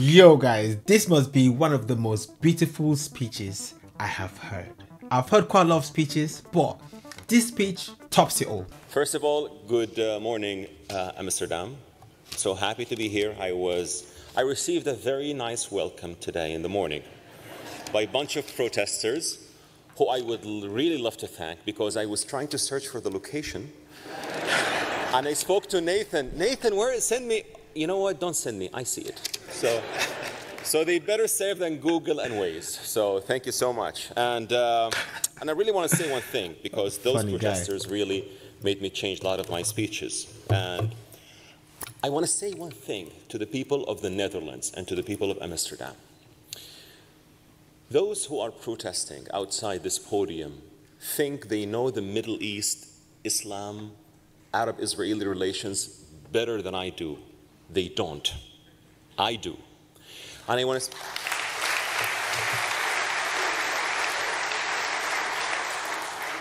Yo guys, this must be one of the most beautiful speeches I have heard. I've heard quite a lot of speeches, but this speech tops it all. First of all, good morning, Amsterdam. So happy to be here. I received a very nice welcome today in the morning by a bunch of protesters who I would really love to thank, because I was trying to search for the location and I spoke to Nathan. Nathan, send me? You know what? Don't send me. I see it. So they better save than Google and Waze. So thank you so much. And I really want to say one thing, because those protesters really made me change a lot of my speeches. And I want to say one thing to the people of the Netherlands and to the people of Amsterdam. Those who are protesting outside this podium think they know the Middle East, Islam, Arab-Israeli relations better than I do. They don't. I do. And I want to...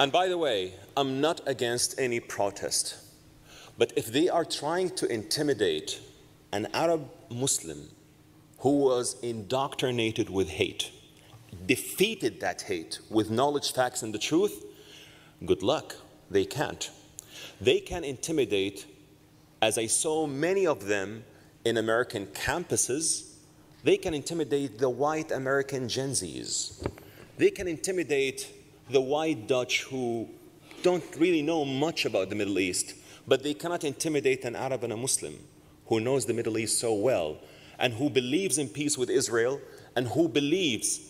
And by the way, I'm not against any protest. But if they are trying to intimidate an Arab Muslim who was indoctrinated with hate, defeated that hate with knowledge, facts, and the truth, good luck. They can't. They can intimidate, as I saw many of them in American campuses. They can intimidate the white American Gen Zs. They can intimidate the white Dutch who don't really know much about the Middle East, but they cannot intimidate an Arab and a Muslim who knows the Middle East so well and who believes in peace with Israel and who believes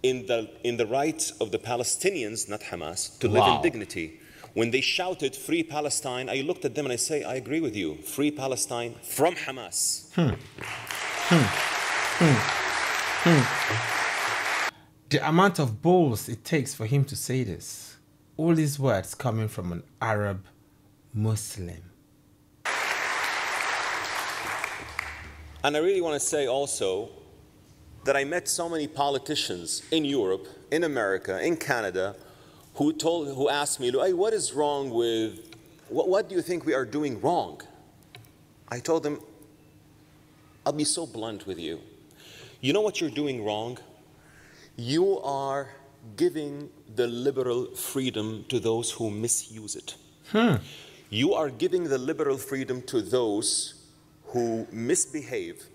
in the rights of the Palestinians, not Hamas, to live in dignity. When they shouted, "Free Palestine," I looked at them and I say, I agree with you. Free Palestine from Hamas. The amount of balls it takes for him to say this. All these words coming from an Arab Muslim. And I really want to say also that I met so many politicians in Europe, in America, in Canada, who asked me, "Loay, what is wrong with, what do you think we are doing wrong?" I told them, I'll be so blunt with you. You know what you're doing wrong? You are giving the liberal freedom to those who misuse it. You are giving the liberal freedom to those who misbehave,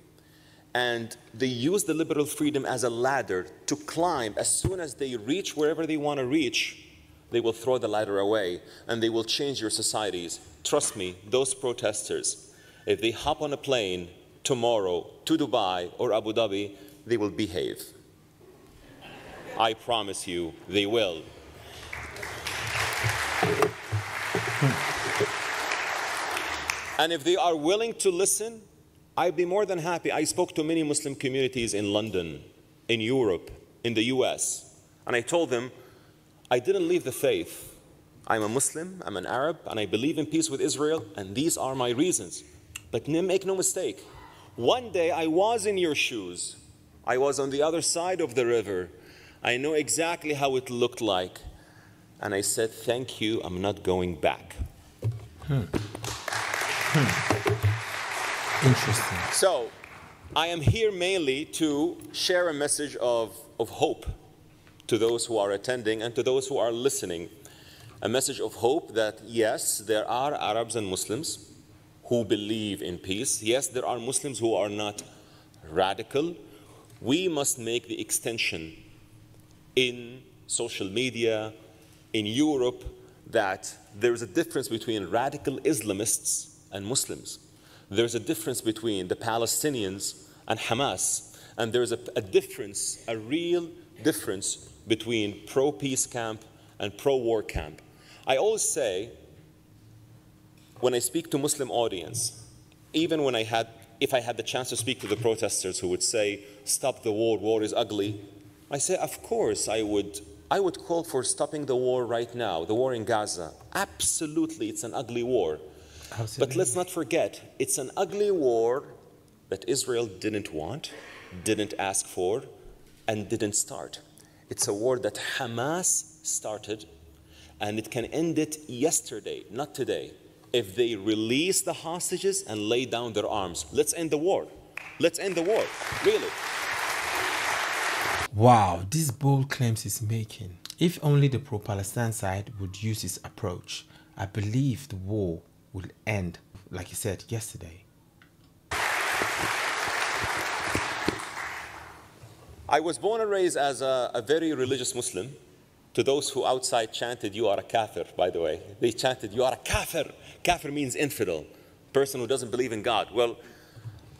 and they use the liberal freedom as a ladder to climb. As soon as they reach wherever they want to reach, they will throw the ladder away and they will change your societies. Trust me, those protesters, if they hop on a plane tomorrow to Dubai or Abu Dhabi, they will behave. I promise you, they will. And if they are willing to listen, I'd be more than happy. I spoke to many Muslim communities in London, in Europe, in the US, and I told them, I didn't leave the faith. I'm a Muslim, I'm an Arab, and I believe in peace with Israel, and these are my reasons. But make no mistake, one day I was in your shoes. I was on the other side of the river. I know exactly how it looked like. And I said, thank you, I'm not going back. Interesting. So, I am here mainly to share a message of hope to those who are attending and to those who are listening. A message of hope that, yes, there are Arabs and Muslims who believe in peace. Yes, there are Muslims who are not radical. We must make the extension in social media, in Europe, that there is a difference between radical Islamists and Muslims. There's a difference between the Palestinians and Hamas. And there's a difference, a real difference between pro-peace camp and pro-war camp. I always say, when I speak to Muslim audience, even when if I had the chance to speak to the protesters who would say, stop the war, war is ugly, I say, of course I would call for stopping the war right now, the war in Gaza. Absolutely, it's an ugly war. Absolutely. But let's not forget, it's an ugly war that Israel didn't want, didn't ask for, and didn't start. It's a war that Hamas started, and it can end it yesterday, not today, if they release the hostages and lay down their arms. Let's end the war. Let's end the war, really. Wow, these bold claims he's making. If only the pro-Palestine side would use this approach, I believe the war will end, like you said yesterday. I was born and raised as a very religious Muslim. To those who outside chanted, "You are a kafir," by the way. They chanted, "You are a kafir." Kafir means infidel, person who doesn't believe in God. Well,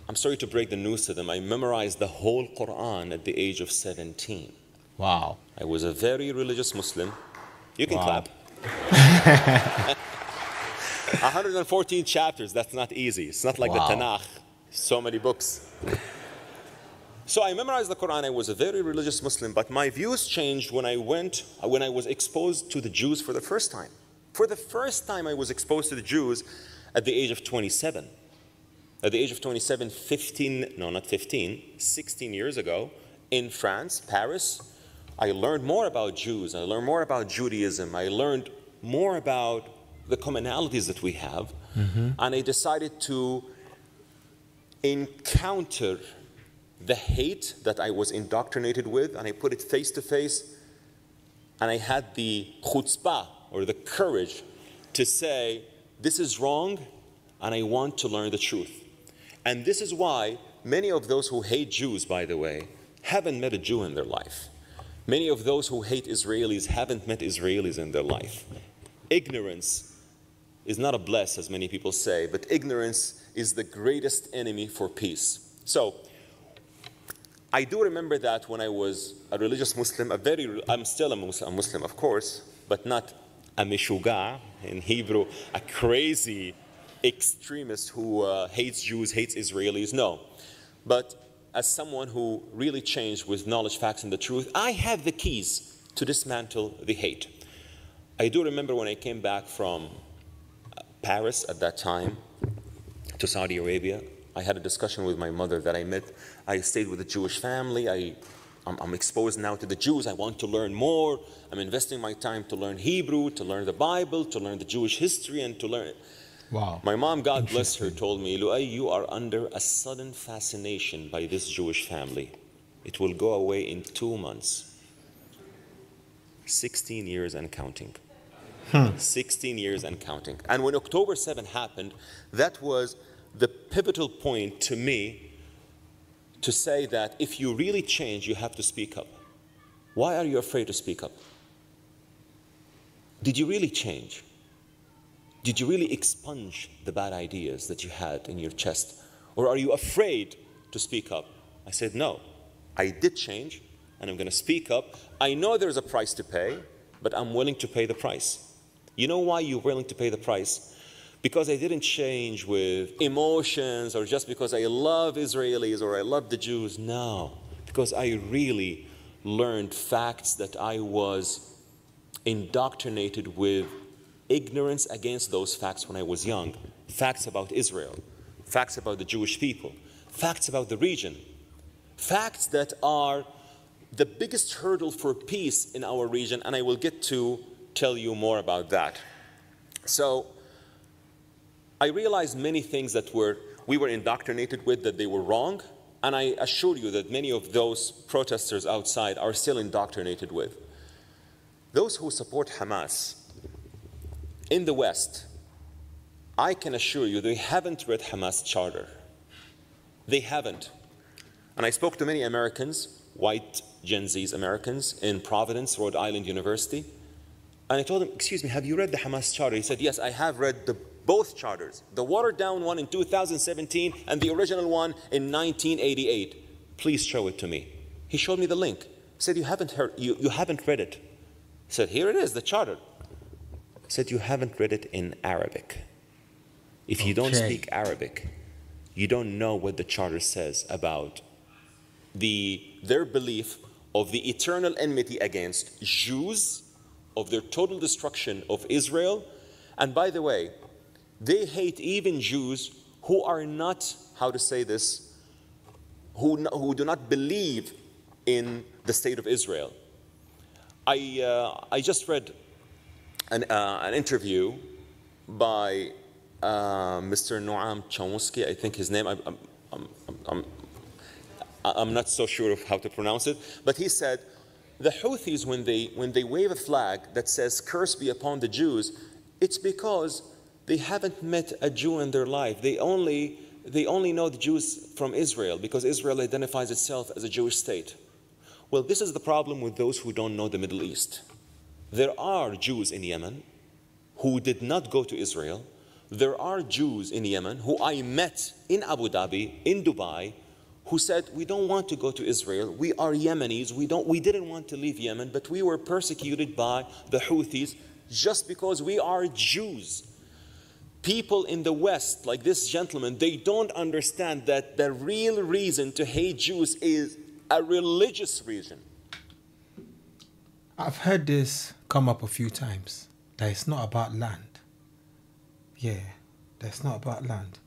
I'm sorry to break the news to them. I memorized the whole Quran at the age of 17. Wow. I was a very religious Muslim. You can clap. 114 chapters, that's not easy. It's not like the Tanakh, so many books. So I memorized the Quran. I was a very religious Muslim, but my views changed when I was exposed to the Jews for the first time. For the first time, I was exposed to the Jews at the age of 27. At the age of 27, 16 years ago, in France, Paris, I learned more about Jews. I learned more about Judaism. I learned more about the commonalities that we have. And I decided to encounter the hate that I was indoctrinated with, and I put it face to face, and I had the chutzpah, or the courage, to say, this is wrong, and I want to learn the truth. And this is why many of those who hate Jews, by the way, haven't met a Jew in their life. Many of those who hate Israelis haven't met Israelis in their life. Ignorance is not a bless, as many people say, but ignorance is the greatest enemy for peace. So, I do remember that when I was a religious Muslim, I'm still a Muslim, of course, but not a mishuga, in Hebrew, a crazy extremist who hates Jews, hates Israelis, no. But as someone who really changed with knowledge, facts, and the truth, I have the keys to dismantle the hate. I do remember when I came back from Paris at that time to Saudi Arabia, I had a discussion with my mother that I met. I stayed with a Jewish family. I'm exposed now to the Jews. I want to learn more. I'm investing my time to learn Hebrew, to learn the Bible, to learn the Jewish history, and to learn. Wow. My mom, God bless her, told me, "Loay, you are under a sudden fascination by this Jewish family. It will go away in 2 months." 16 years and counting. 16 years and counting. And when October 7 happened, that was the pivotal point to me to say that if you really change, you have to speak up. Why are you afraid to speak up? Did you really change? Did you really expunge the bad ideas that you had in your chest? Or are you afraid to speak up? I said, no, I did change, and I'm going to speak up. I know there's a price to pay, but I'm willing to pay the price. You know why you're willing to pay the price? Because I didn't change with emotions or just because I love Israelis or I love the Jews. No, because I really learned facts that I was indoctrinated with ignorance against those facts when I was young. Facts about Israel, facts about the Jewish people, facts about the region, facts that are the biggest hurdle for peace in our region, and I will get to tell you more about that. So, I realized many things that we were indoctrinated with, that they were wrong, and I assure you that many of those protesters outside are still indoctrinated with. Those who support Hamas in the West, I can assure you they haven't read Hamas charter. They haven't. And I spoke to many Americans, white Gen Zs Americans, in Providence, Rhode Island University, and I told them, excuse me, have you read the Hamas charter? He said, yes, I have read both charters, the watered-down one in 2017 and the original one in 1988. Please show it to me. He showed me the link. He said, you haven't read it. He said, here it is, the charter. He said, you haven't read it in Arabic. If you don't speak Arabic, you don't know what the charter says about their belief of the eternal enmity against Jews, of their total destruction of Israel. And by the way, they hate even Jews who are not, how to say this, who do not believe in the state of Israel. I just read an interview by Mr. Noam Chomsky, I think his name. I'm I'm not so sure of how to pronounce it, but he said, the Houthis, when they wave a flag that says, curse be upon the Jews, it's because they haven't met a Jew in their life. They only know the Jews from Israel, because Israel identifies itself as a Jewish state. Well, this is the problem with those who don't know the Middle East. There are Jews in Yemen who did not go to Israel. There are Jews in Yemen who I met in Abu Dhabi, in Dubai, who said, we don't want to go to Israel. We are Yemenis. We didn't want to leave Yemen, but we were persecuted by the Houthis just because we are Jews. People in the West, like this gentleman, they don't understand that the real reason to hate Jews is a religious reason. I've heard this come up a few times, that it's not about land. Yeah, that's not about land.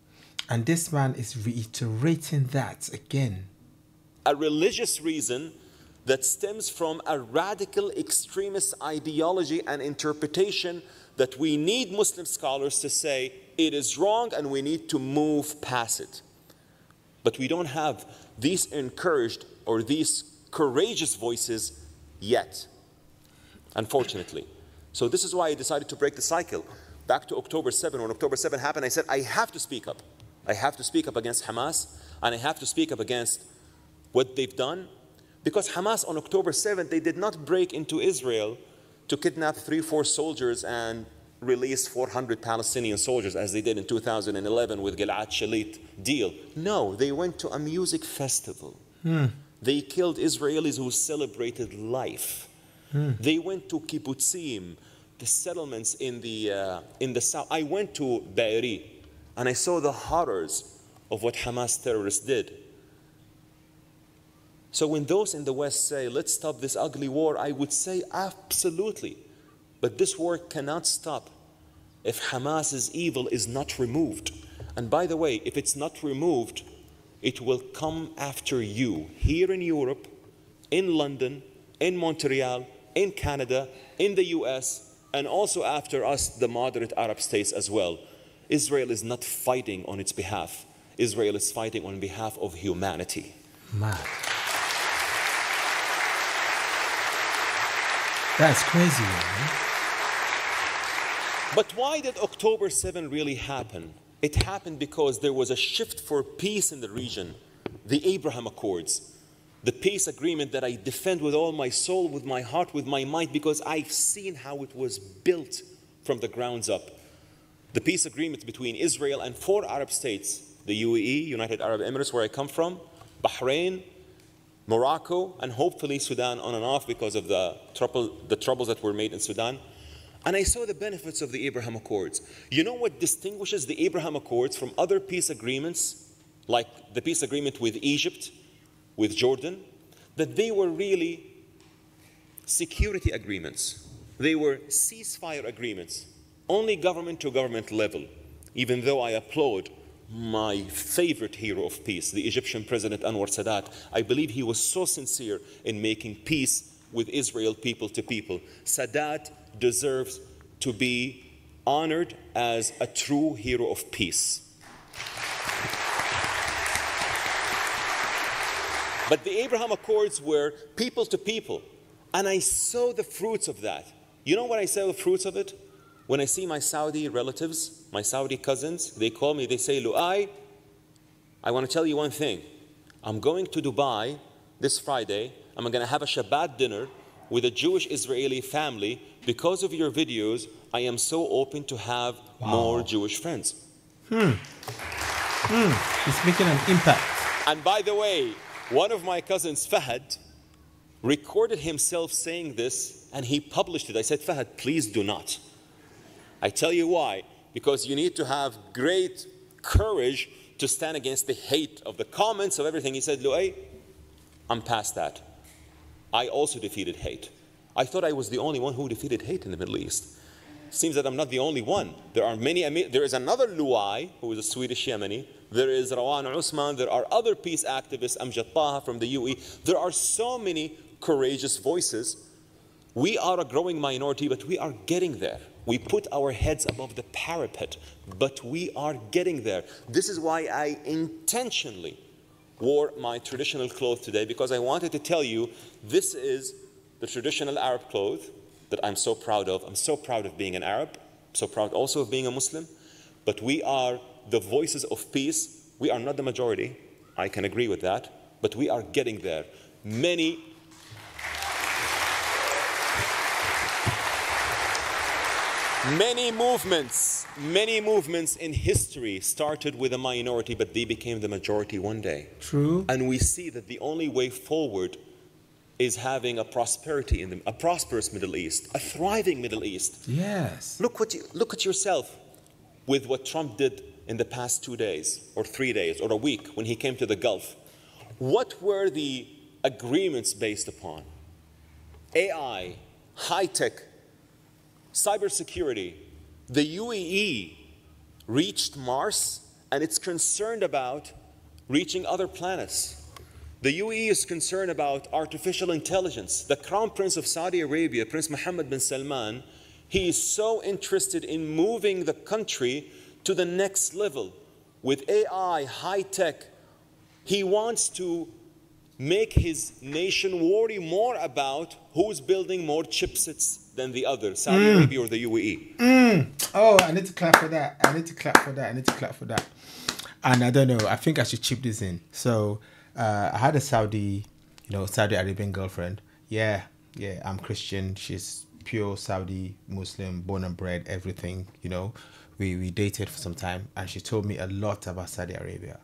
And this man is reiterating that again. A religious reason that stems from a radical extremist ideology and interpretation that we need Muslim scholars to say it is wrong and we need to move past it. But we don't have these encouraged or these courageous voices yet, unfortunately. So this is why I decided to break the cycle. Back to October 7, when October 7 happened, I said, I have to speak up. I have to speak up against Hamas, and I have to speak up against what they've done. Because Hamas on October 7th, they did not break into Israel to kidnap 3 or 4 soldiers and release 400 Palestinian soldiers as they did in 2011 with Gilad Shalit deal. No, they went to a music festival. They killed Israelis who celebrated life. They went to kibbutzim, the settlements in the south. I went to Be'eri and I saw the horrors of what Hamas terrorists did. So when those in the West say, let's stop this ugly war, I would say absolutely. But this war cannot stop if Hamas's evil is not removed. And by the way, if it's not removed, it will come after you here in Europe, in London, in Montreal, in Canada, in the US, and also after us, the moderate Arab states as well. Israel is not fighting on its behalf. Israel is fighting on behalf of humanity. Mad. That's crazy, man. But why did October 7 really happen? It happened because there was a shift for peace in the region. The Abraham Accords, the peace agreement that I defend with all my soul, with my heart, with my mind, because I've seen how it was built from the grounds up. The peace agreement between Israel and 4 Arab states, the UAE, United Arab Emirates, where I come from, Bahrain, Morocco, and hopefully Sudan on and off because of the troubles that were made in Sudan. And I saw the benefits of the Abraham Accords. You know what distinguishes the Abraham Accords from other peace agreements, like the peace agreement with Egypt, with Jordan? That they were really security agreements. They were ceasefire agreements, only government to government level, even though I applaud my favorite hero of peace, the Egyptian President Anwar Sadat. I believe he was so sincere in making peace with Israel, people to people. Sadat deserves to be honored as a true hero of peace. But the Abraham Accords were people to people, and I saw the fruits of that. You know what I saw the fruits of it? When I see my Saudi relatives, my Saudi cousins, they call me, they say, Loay, I want to tell you one thing. I'm going to Dubai this Friday. I'm going to have a Shabbat dinner with a Jewish Israeli family. Because of your videos, I am so open to have more Jewish friends. It's making an impact. And by the way, one of my cousins, Fahad, recorded himself saying this and he published it. I said, Fahad, please do not. I tell you why. Because you need to have great courage to stand against the hate of the comments of everything. He said, Loay, I'm past that. I also defeated hate. I thought I was the only one who defeated hate in the Middle East. Seems that I'm not the only one. There are many. There is another Loay, who is a Swedish Yemeni. There is Rawan Usman. There are other peace activists, Amjad Taha from the UAE. There are so many courageous voices. We are a growing minority, but we are getting there. We put our heads above the parapet, but we are getting there. This is why I intentionally wore my traditional clothes today because I wanted to tell you this is the traditional Arab clothes that I'm so proud of. I'm so proud of being an Arab, so proud also of being a Muslim. But we are the voices of peace. We are not the majority. I can agree with that. But we are getting there. Many movements in history started with a minority, but they became the majority one day. True. And we see that the only way forward is having a prosperity in them, a prosperous Middle East, a thriving Middle East. Yes. Look at yourself with what Trump did in the past 2 days or 3 days or a week when he came to the Gulf. What were the agreements based upon? AI, high-tech, cybersecurity. The UAE reached Mars and it's concerned about reaching other planets. The UAE is concerned about artificial intelligence. The Crown Prince of Saudi Arabia, Prince Mohammed bin Salman, he is so interested in moving the country to the next level with AI, high-tech. He wants to make his nation worry more about who's building more chipsets than the other, Saudi Arabia or the UAE. Oh, I need to clap for that. I need to clap for that. And I don't know, I think I should chip this in. So I had a Saudi Arabian girlfriend. Yeah, I'm Christian. She's pure Saudi Muslim, born and bred, everything, We dated for some time and she told me a lot about Saudi Arabia.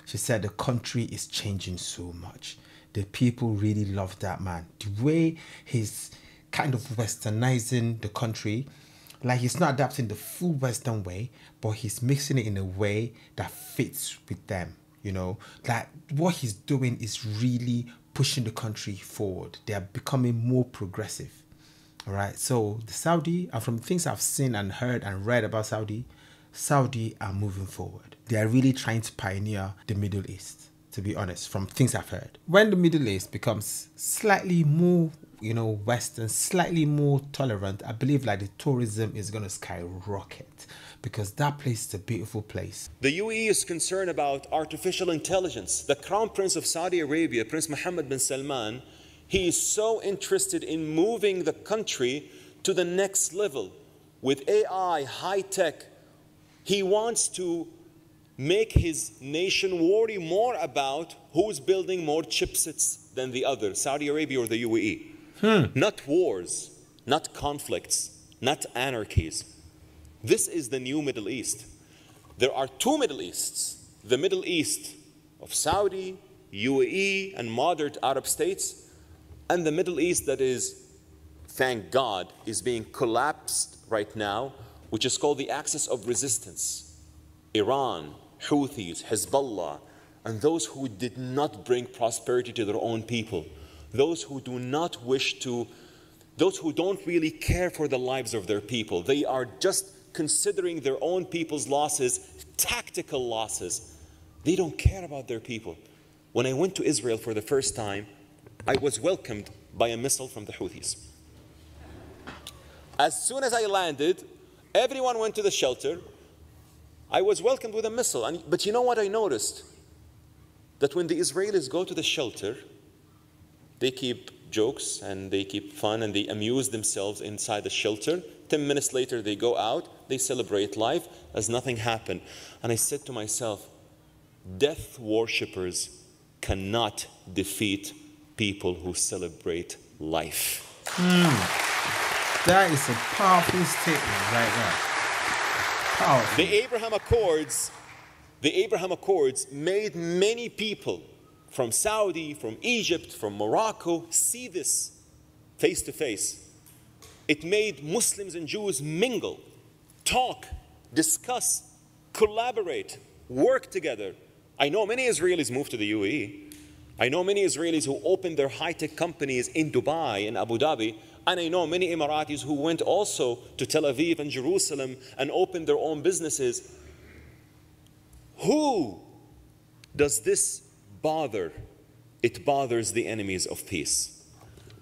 She said the country is changing so much. The people really love that man. The way he's kind of westernizing the country, like he's not adapting the full Western way, but he's mixing it in a way that fits with them, Like what he's doing is really pushing the country forward. They are becoming more progressive. All right. So the Saudi, and from things I've seen and heard and read about Saudi are moving forward. They are really trying to pioneer the Middle East, to be honest, from things I've heard. When the Middle East becomes slightly more, Western, slightly more tolerant, I believe like the tourism is going to skyrocket because that place is a beautiful place. The UAE is concerned about artificial intelligence. The Crown Prince of Saudi Arabia, Prince Mohammed bin Salman, he is so interested in moving the country to the next level with AI, high-tech. He wants to make his nation worry more about who's building more chipsets than the other, Saudi Arabia or the UAE. Not wars, not conflicts, not anarchies. This is the new Middle East. There are two Middle Easts. The Middle East of Saudi, UAE, and moderate Arab states, and the Middle East that is, thank God, is being collapsed right now, which is called the axis of resistance. Iran, Houthis, Hezbollah, and those who did not bring prosperity to their own people. Those who do not wish to, those who don't really care for the lives of their people. They are just considering their own people's losses, tactical losses. They don't care about their people. When I went to Israel for the first time, I was welcomed by a missile from the Houthis. As soon as I landed, everyone went to the shelter. I was welcomed with a missile. But you know what I noticed? That when the Israelis go to the shelter, they keep jokes and they keep fun and they amuse themselves inside the shelter. 10 minutes later, they go out, they celebrate life as nothing happened. And I said to myself, death worshippers cannot defeat people who celebrate life. That is a powerful statement right there. Powerful. The Abraham Accords made many people from Saudi, from Egypt, from Morocco see this face to face. It made Muslims and Jews mingle, talk, discuss, collaborate, work together. I know many Israelis moved to the UAE. I know many Israelis who opened their high-tech companies in Dubai and Abu Dhabi. And I know many Emiratis who went also to Tel Aviv and Jerusalem and opened their own businesses. Who does this bother? It bothers the enemies of peace.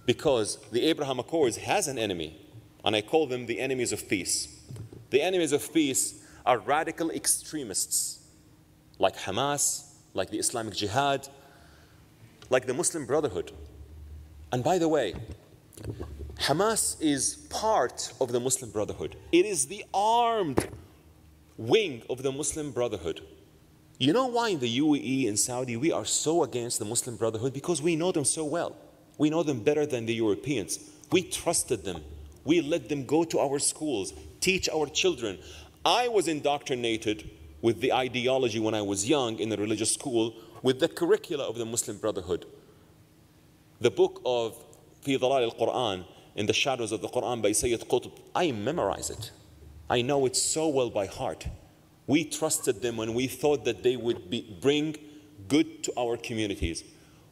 Because the Abraham Accords has an enemy, and I call them the enemies of peace. The enemies of peace are radical extremists like Hamas, like the Islamic Jihad, like the Muslim Brotherhood. And by the way, Hamas is part of the Muslim Brotherhood. It is the armed wing of the Muslim Brotherhood. You know why in the UAE and Saudi we are so against the Muslim Brotherhood? Because we know them so well. We know them better than the Europeans. We trusted them. We let them go to our schools, teach our children. I was indoctrinated with the ideology when I was young in the religious school with the curricula of the Muslim Brotherhood. The book of في ظلال القرآن, in the shadows of the Quran by Sayyid Qutb, I memorize it. I know it so well by heart. We trusted them when we thought that they would bring good to our communities.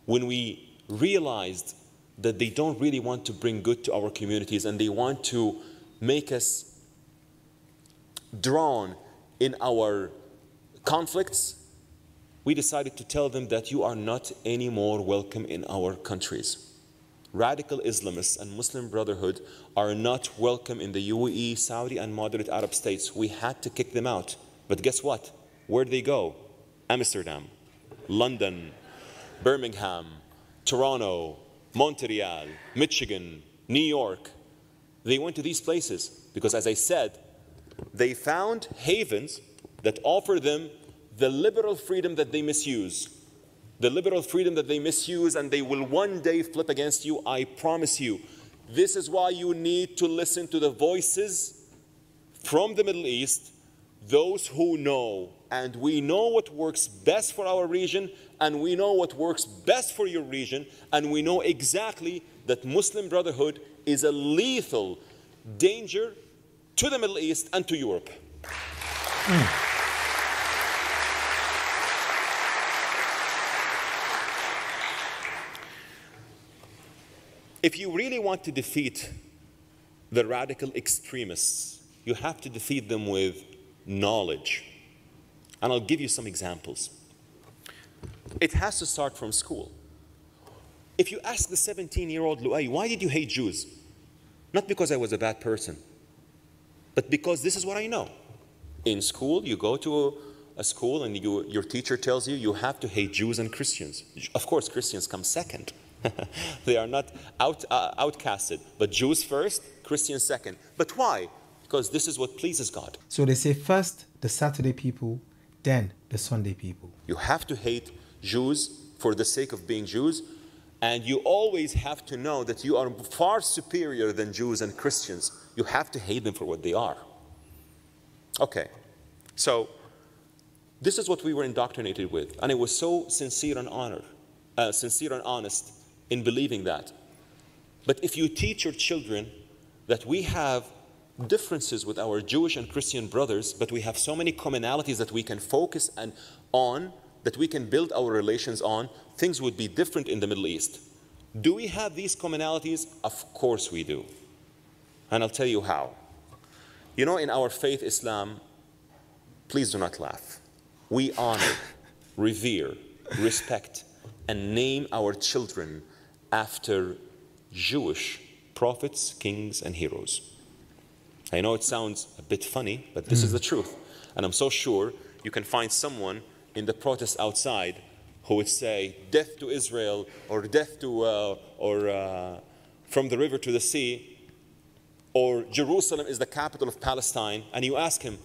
When we realized that they don't really want to bring good to our communities and they want to make us drawn in our conflicts, we decided to tell them that you are not any more welcome in our countries. Radical Islamists and Muslim Brotherhood are not welcome in the UAE, Saudi, and moderate Arab states. We had to kick them out. But guess what? Where'd they go? Amsterdam, London, Birmingham, Toronto, Montreal, Michigan, New York. They went to these places because, as I said, they found havens that offer them the liberal freedom that they misuse. The liberal freedom that they misuse, and they will one day flip against you, I promise you. This is why you need to listen to the voices from the Middle East, those who know. And we know what works best for our region, and we know what works best for your region, and we know exactly that Muslim Brotherhood is a lethal danger to the Middle East and to Europe. If you really want to defeat the radical extremists, you have to defeat them with knowledge. And I'll give you some examples. It has to start from school. If you ask the 17-year-old Loay, why did you hate Jews? Not because I was a bad person, but because this is what I know. In school, you go to a school and your teacher tells you you have to hate Jews and Christians. Of course, Christians come second. They are not outcasted, but Jews first, Christians second. But why? Because this is what pleases God. So they say first the Saturday people, then the Sunday people. You have to hate Jews for the sake of being Jews, and you always have to know that you are far superior than Jews and Christians. You have to hate them for what they are. Okay, so this is what we were indoctrinated with, and it was so sincere and honest in believing that. But if you teach your children that we have differences with our Jewish and Christian brothers, but we have so many commonalities that we can focus on, that we can build our relations on, things would be different in the Middle East. Do we have these commonalities? Of course we do. And I'll tell you how. You know, in our faith, Islam, please do not laugh. We honor, revere, respect, and name our children after Jewish prophets, kings, and heroes. I know it sounds a bit funny, but this is the truth. And I'm so sure you can find someone in the protest outside who would say, death to Israel, or death to, from the river to the sea, or Jerusalem is the capital of Palestine. And you ask him,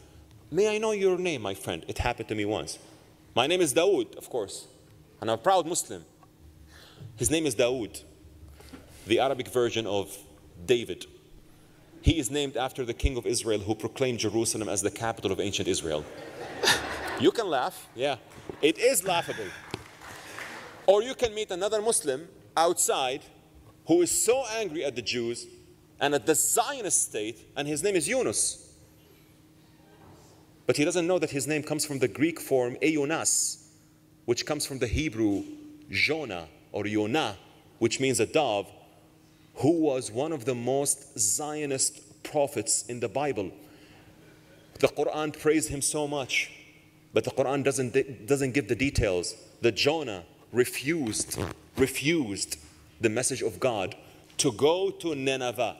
may I know your name, my friend? It happened to me once. My name is Dawood, of course, and I'm a proud Muslim. His name is Dawood, the Arabic version of David. He is named after the king of Israel who proclaimed Jerusalem as the capital of ancient Israel. You can laugh, yeah, it is laughable. Or you can meet another Muslim outside who is so angry at the Jews and at the Zionist state, and his name is Yunus. But he doesn't know that his name comes from the Greek form Eonas, which comes from the Hebrew Jonah or Yonah, which means a dove, who was one of the most Zionist prophets in the Bible. The Quran praised him so much, but the Quran doesn't give the details. That Jonah refused the message of God to go to Nineveh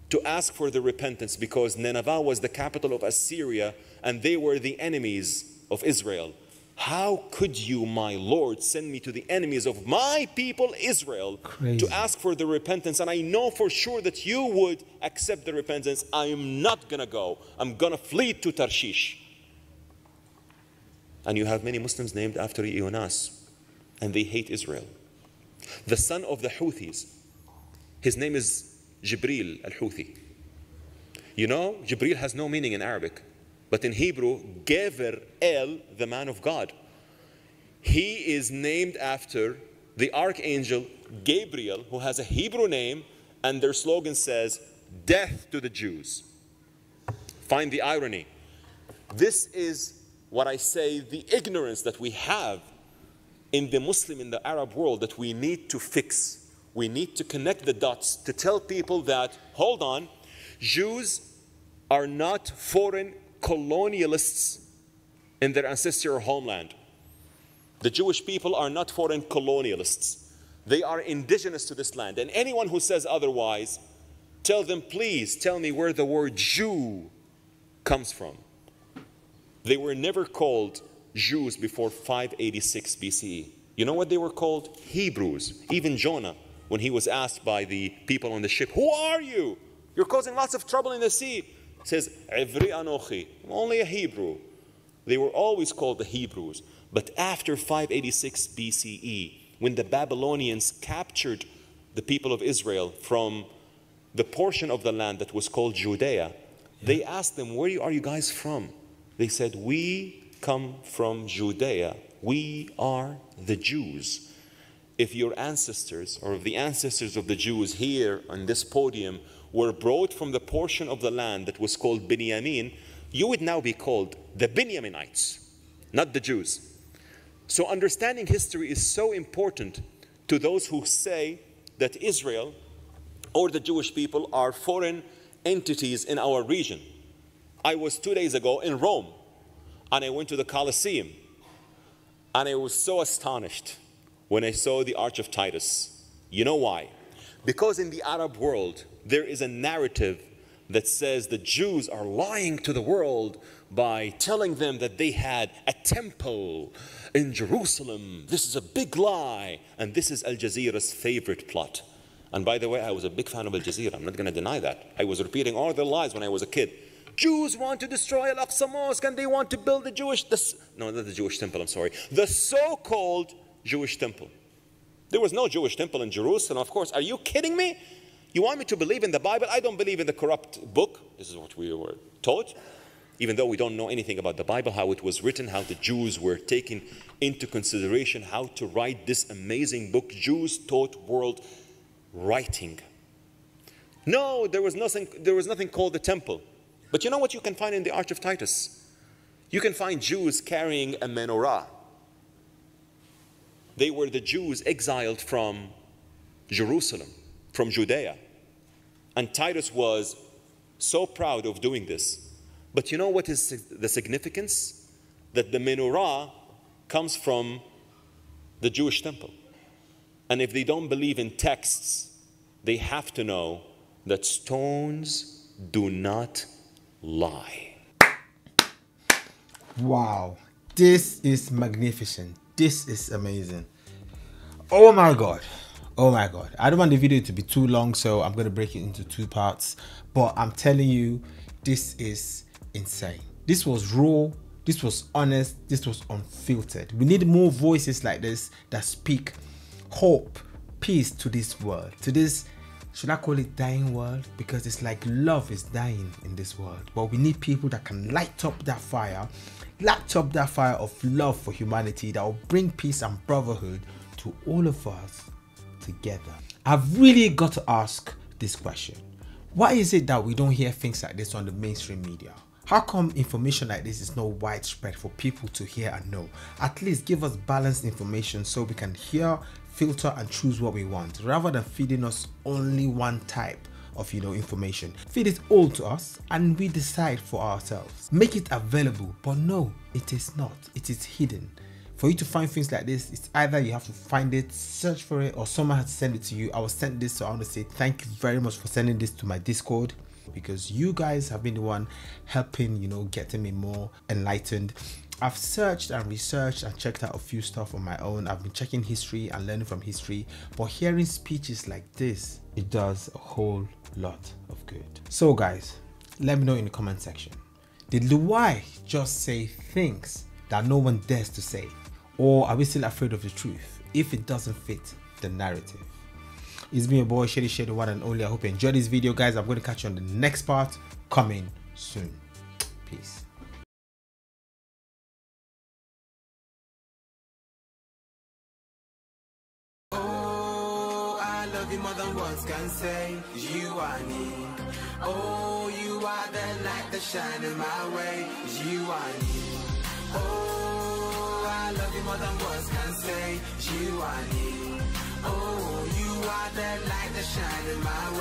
to ask for the repentance, because Nineveh was the capital of Assyria and they were the enemies of Israel. How could you, my Lord, send me to the enemies of my people Israel Crazy. to ask for the repentance? And I know for sure that you would accept the repentance. I am not going to go. I'm going to flee to Tarshish. And you have many Muslims named after Ionas, and they hate Israel. The son of the Houthis, his name is Jibril al-Houthi. You know, Jibril has no meaning in Arabic. But in Hebrew, Gever El, the man of God. He is named after the archangel Gabriel, who has a Hebrew name, and their slogan says, death to the Jews. Find the irony. This is what I say, the ignorance that we have in the Muslim, in the Arab world, that we need to fix. We need to connect the dots to tell people that, hold on, Jews are not foreign colonialists in their ancestral homeland. The Jewish people are not foreign colonialists. They are indigenous to this land. And anyone who says otherwise, tell them, please tell me where the word Jew comes from. They were never called Jews before 586 BCE. You know what they were called? Hebrews. Even Jonah, when he was asked by the people on the ship, who are you? You're causing lots of trouble in the sea. Says, Ivri Anochi, only a Hebrew. They were always called the Hebrews. But after 586 BCE, when the Babylonians captured the people of Israel from the portion of the land that was called Judea, they asked them, where are you guys from? They said, we come from Judea. We are the Jews. If your ancestors, or if the ancestors of the Jews here on this podium, were brought from the portion of the land that was called Binyamin, you would now be called the Binyaminites, not the Jews. So understanding history is so important to those who say that Israel or the Jewish people are foreign entities in our region. I was 2 days ago in Rome, and I went to the Colosseum, and I was so astonished when I saw the Arch of Titus. You know why? Because in the Arab world, there is a narrative that says the Jews are lying to the world by telling them that they had a temple in Jerusalem. This is a big lie. And this is Al Jazeera's favorite plot. And by the way, I was a big fan of Al Jazeera. I'm not going to deny that. I was repeating all their lies when I was a kid. Jews want to destroy Al-Aqsa Mosque and they want to build the Jewish, no, not the Jewish temple, I'm sorry. The so-called Jewish temple. There was no Jewish temple in Jerusalem, of course. Are you kidding me? You want me to believe in the Bible? I don't believe in the corrupt book. This is what we were taught. Even though we don't know anything about the Bible, how it was written, how the Jews were taken into consideration, how to write this amazing book. Jews taught world writing. No, there was nothing called the temple. But you know what you can find in the Arch of Titus? You can find Jews carrying a menorah. They were the Jews exiled from Jerusalem, from Judea. And Titus was so proud of doing this. But you know what is the significance? That the menorah comes from the Jewish temple. And if they don't believe in texts, they have to know that stones do not lie. Wow, this is magnificent. This is amazing. Oh my God. Oh my God. I don't want the video to be too long, so I'm going to break it into 2 parts. But I'm telling you, this is insane. This was raw. This was honest. This was unfiltered. We need more voices like this that speak hope, peace to this world, to this, should I call it dying world? Because it's like love is dying in this world. But we need people that can light up that fire of love for humanity that will bring peace and brotherhood to all of us together. I've really got to ask this question. Why is it that we don't hear things like this on the mainstream media? How come information like this is not widespread for people to hear and know? At least give us balanced information so we can hear, filter and choose what we want, rather than feeding us only one type of information. Feed it all to us and we decide for ourselves. Make it available, but no, it is not. It is hidden. For you to find things like this, it's either you have to find it, search for it, or someone has to send it to you. I was sent this, so I want to say thank you very much for sending this to my Discord, because you guys have been the one helping, getting me more enlightened. I've searched and researched and checked out a few stuff on my own. I've been checking history and learning from history, but hearing speeches like this, it does a whole lot of good. So guys, let me know in the comment section. Did Loay just say things that no one dares to say? Or are we still afraid of the truth if it doesn't fit the narrative? It's me, your boy Shady, the one and only. I hope you enjoyed this video, guys. I'm going to catch you on the next part, coming soon. Peace. Oh, I love you more than words can say. You are me. Oh, you are the light that shine in my way. You are me. Oh, I love you more than words can say. You are me. Oh, you are the light that shine in my way.